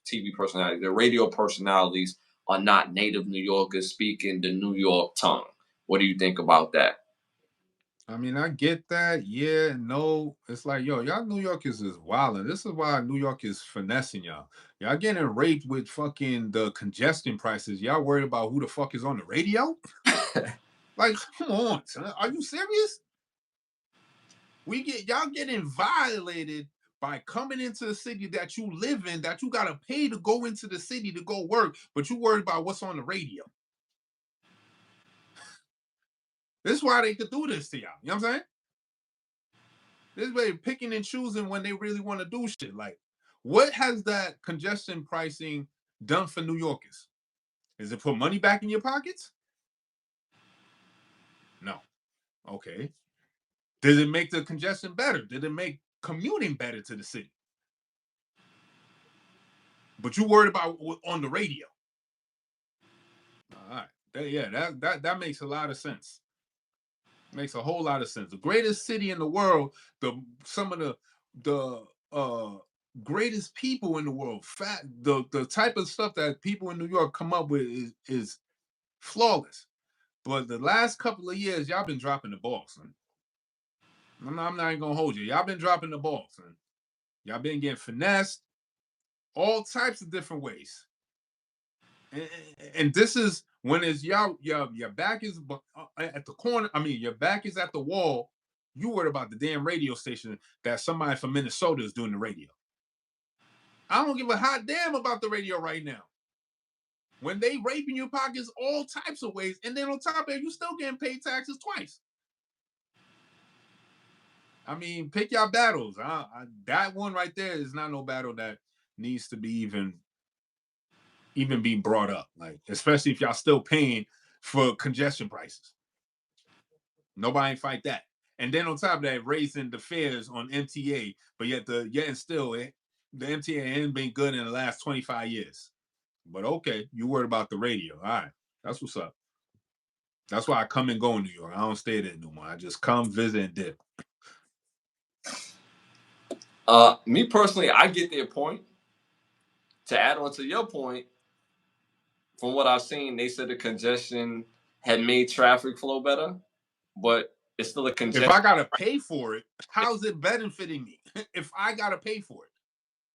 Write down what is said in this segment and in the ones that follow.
TV personalities, the radio personalities are not native New Yorkers speaking the New York tongue. What do you think about that? I mean, I get that. Yeah, no. It's like, yo, y'all New Yorkers is wilding. This is why New York is finessing y'all. Y'all getting raped with fucking the congestion prices. Y'all worried about who the fuck is on the radio? Like, come on, son. Are you serious? Y'all getting violated by coming into the city that you live in, that you gotta pay to go into the city to go work, but you worried about what's on the radio. This is why they could do this to y'all. You know what I'm saying? This way picking and choosing when they really want to do shit. Like, what has that congestion pricing done for New Yorkers? Is it put money back in your pockets? No. Okay. Did it make the congestion better? Did it make commuting better to the city? But you worried about on the radio. All right. Yeah, that makes a lot of sense. Makes a whole lot of sense. The greatest city in the world, some of the greatest people in the world, the type of stuff that people in New York come up with is flawless. But the last couple of years, y'all been dropping the ball, son. I'm not even gonna hold you. Y'all been dropping the ball, son. Y'all been getting finessed all types of different ways. And this is when it's your back is at the corner. I mean, your back is at the wall. You worried about the damn radio station that somebody from Minnesota is doing the radio. I don't give a hot damn about the radio right now. When they raping your pockets all types of ways, and then on top of it, you still getting paid taxes twice. I mean, pick your battles. That one right there is not no battle that needs to be even being brought up, like, especially if y'all still paying for congestion prices. Nobody fight that. And then on top of that, raising the fares on MTA, but yet the MTA ain't been good in the last 25 years. But okay, you worried about the radio. All right, that's what's up. That's why I come and go in New York. I don't stay there no more. I just come, visit, and dip. Me personally, I get their point. To add on to your point, from what I've seen, they said the congestion had made traffic flow better, but it's still a congestion. If I gotta pay for it, how's it benefiting me? If I gotta pay for it,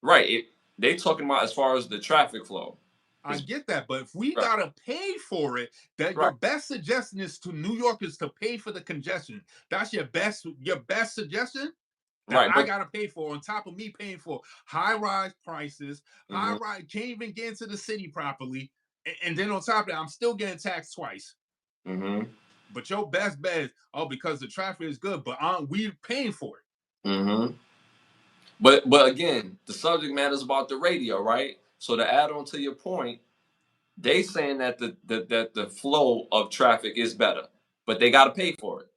right? They talking about as far as the traffic flow. I get that, but if we gotta pay for it, that your best suggestion is to New Yorkers to pay for the congestion. That's your best suggestion. That I gotta pay for on top of me paying for high-rise prices, high-rise, can't even get into the city properly, and then on top of that, I'm still getting taxed twice. But your best bet is, because the traffic is good, but we paying for it. But again, the subject matter is about the radio, right? So to add on to your point, they saying that the flow of traffic is better, but they got to pay for it.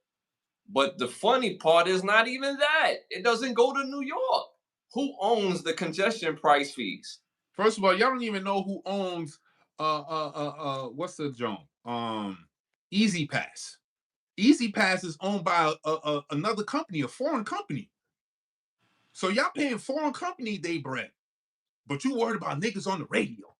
But the funny part is not even that. It doesn't go to New York. Who owns the congestion price fees? First of all, y'all don't even know who owns what's the joint? Easy Pass. Easy Pass is owned by another company, a foreign company. So y'all paying foreign company they bread, but you worried about niggas on the radio.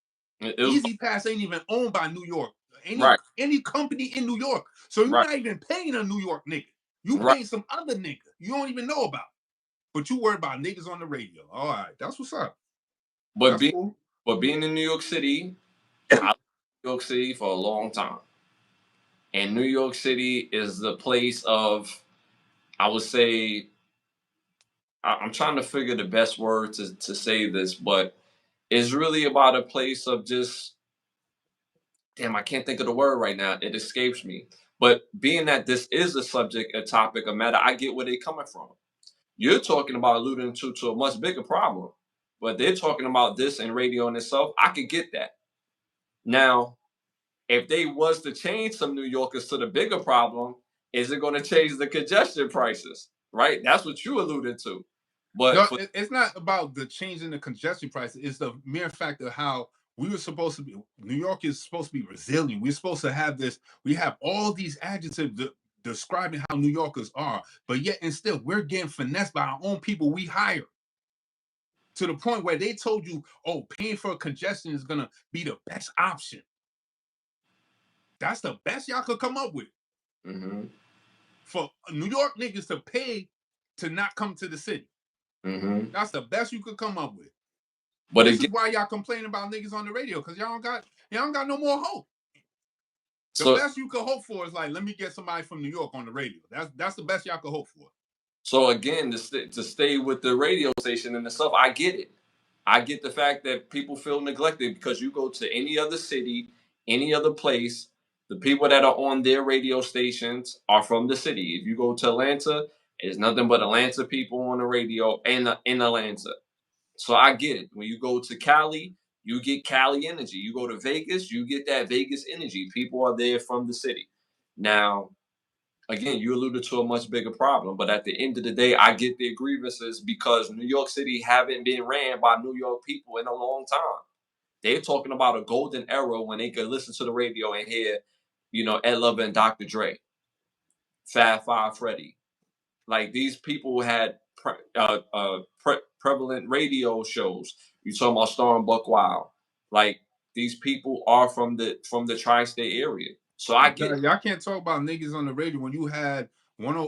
Easy Pass ain't even owned by New York. Any company in New York. So you're not even paying a New York nigga. You paying some other nigga you don't even know about. But you worried about niggas on the radio. All right, that's what's up. But being in New York City, I lived in New York City for a long time. And New York City is the place of, I would say, I'm trying to figure the best word to say this, but it's really about a place of just, damn, I can't think of the word right now. It escapes me. But being that this is a subject, a topic, a matter, I get where they're coming from. You're talking about alluding to a much bigger problem, but they're talking about this and radio in itself. I could get that. Now, if they was to change some New Yorkers to the bigger problem, is it going to change the congestion prices? Right? That's what you alluded to. But no, it's not about the change in the congestion prices. It's the mere fact of how we were supposed to be. New York is supposed to be resilient. We're supposed to have this. We have all these adjectives describing how New Yorkers are, but yet and still we're getting finessed by our own people we hire to the point where they told you, oh, paying for congestion is gonna be the best option. That's the best y'all could come up with. Mm-hmm. For New York niggas to pay to not come to the city. Mm-hmm. That's the best you could come up with. But this again, is why y'all complain about niggas on the radio, because y'all don't got no more hope. The so best you could hope for is like, let me get somebody from New York on the radio. That's the best y'all could hope for. so again, to stay with the radio station and the stuff, I get it. I get the fact that people feel neglected because you go to any other city, any other place, the people that are on their radio stations are from the city. If you go to Atlanta, it's nothing but Atlanta people on the radio in Atlanta. So I get it. When you go to Cali, you get Cali energy. You go to Vegas, you get that Vegas energy. People are there from the city. Now, again, you alluded to a much bigger problem, but at the end of the day, I get their grievances because New York City haven't been ran by New York people in a long time. They're talking about a golden era when they could listen to the radio and hear, Ed Lover and Dr. Dre, Fab Five Freddy. Like these people had prevalent radio shows. You talking about Star and Buck Wild. Like these people are from the tri-state area. So I get it. Y'all can't talk about niggas on the radio when you had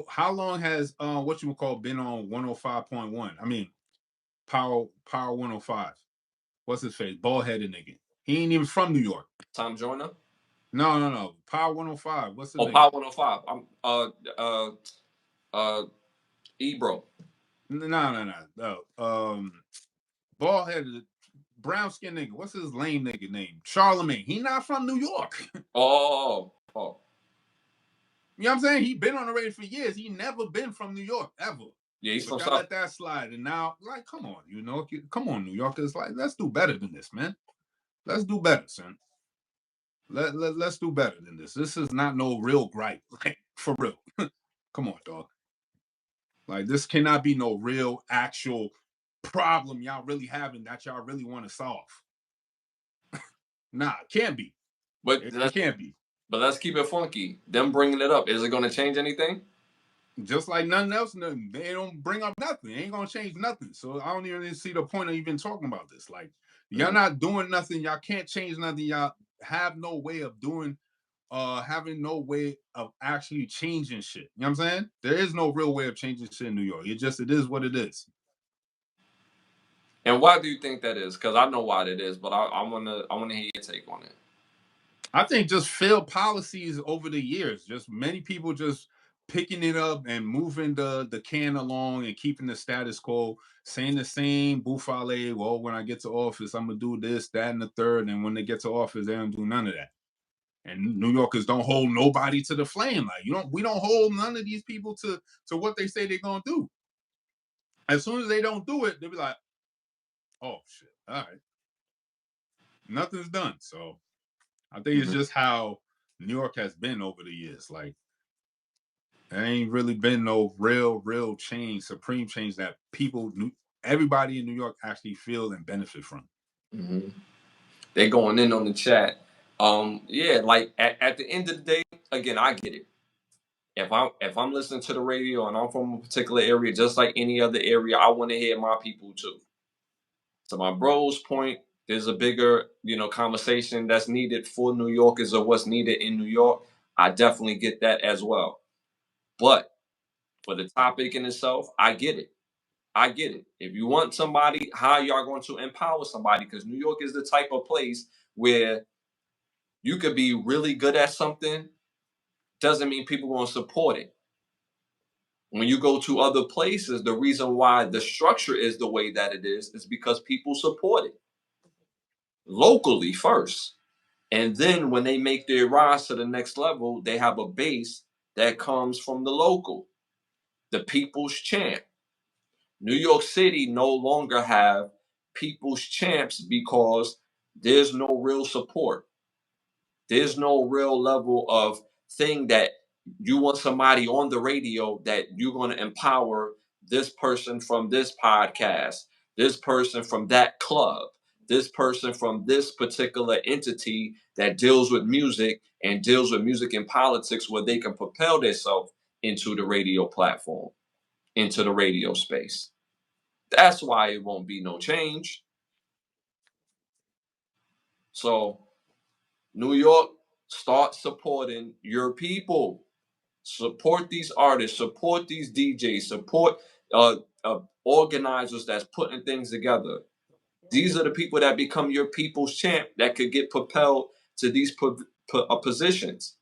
how long has what you would call been on 105.1? I mean, Power 105. What's his face? Bald headed nigga. He ain't even from New York. Tom Joyner? No. Power 105. What's the name? Power 105. I'm Ebro. No. Bald headed, brown skin nigga. What's his lame nigga name? Charlemagne. He not from New York. Oh. You know what I'm saying? He been on the radio for years. He never been from New York, ever. Yeah, he's but from y'all South. let that slide. And now, like, come on, come on, New Yorkers. Like, let's do better than this, man. Let's do better, son. Let's do better than this. This is not no real gripe. Like, for real. Come on, dog. Like, this cannot be no real, actual problem y'all really having that y'all really want to solve. Nah, it can't be. But it can't be. But let's keep it funky. Them bringing it up, is it going to change anything? Just like nothing else, they don't bring up nothing. It ain't gonna change nothing. So I don't even see the point of even talking about this. Like, y'all not doing nothing. Y'all can't change nothing. Y'all have no way of doing, having no way of actually changing shit. You know what I'm saying? There is no real way of changing shit in New York. It is what it is. And why do you think that is? Because I know why it is, but I wanna hear your take on it. I think just failed policies over the years. Just many people just picking it up and moving the can along and keeping the status quo, saying the same buffale. Well, when I get to office, I'm gonna do this, that, and the third. And when they get to office, they don't do none of that. And New Yorkers don't hold nobody to the flame. Like we don't hold none of these people to what they say they're gonna do. As soon as they don't do it, they'll be like, "Oh shit, all right, nothing's done." So I think it's just how New York has been over the years. Like, there ain't really been no real change, supreme change that everybody in New York actually feel and benefit from. Mm-hmm. They're going in on the chat. Yeah, like at the end of the day, again, I get it. If I'm listening to the radio and I'm from a particular area, just like any other area, I want to hear my people too. To my bro's point, there's a bigger, conversation that's needed for New Yorkers or what's needed in New York. I definitely get that as well. But for the topic in itself, I get it. I get it. If you want somebody, how y'all going to empower somebody? Because New York is the type of place where you could be really good at something, doesn't mean people going to support it. When you go to other places, the reason why the structure is the way that it is because people support it locally first. And then when they make their rise to the next level, they have a base that comes from the local, the people's champ. New York City no longer have people's champs because there's no real support. There's no real level of thing that you want somebody on the radio that you're going to empower this person from this podcast, this person from that club, this person from this particular entity that deals with music and deals with music and politics where they can propel themselves into the radio platform, into the radio space. That's why it won't be no change. So, New York, start supporting your people. Support these artists, support these DJs, support organizers that's putting things together. These are the people that become your people's champ that could get propelled to these positions,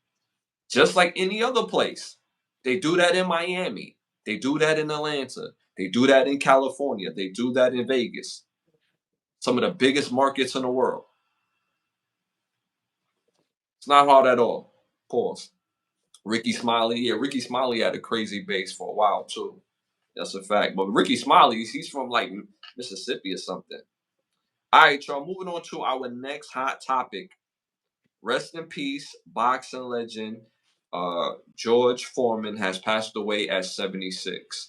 just like any other place. They do that in Miami. They do that in Atlanta. They do that in California. They do that in Vegas. Some of the biggest markets in the world. It's not hard at all. Pause. Ricky Smiley, yeah, Ricky Smiley had a crazy base for a while too. That's a fact. But Ricky Smiley, he's from like Mississippi or something. All right, y'all. Moving on to our next hot topic. Rest in peace, boxing legend George Foreman has passed away at 76.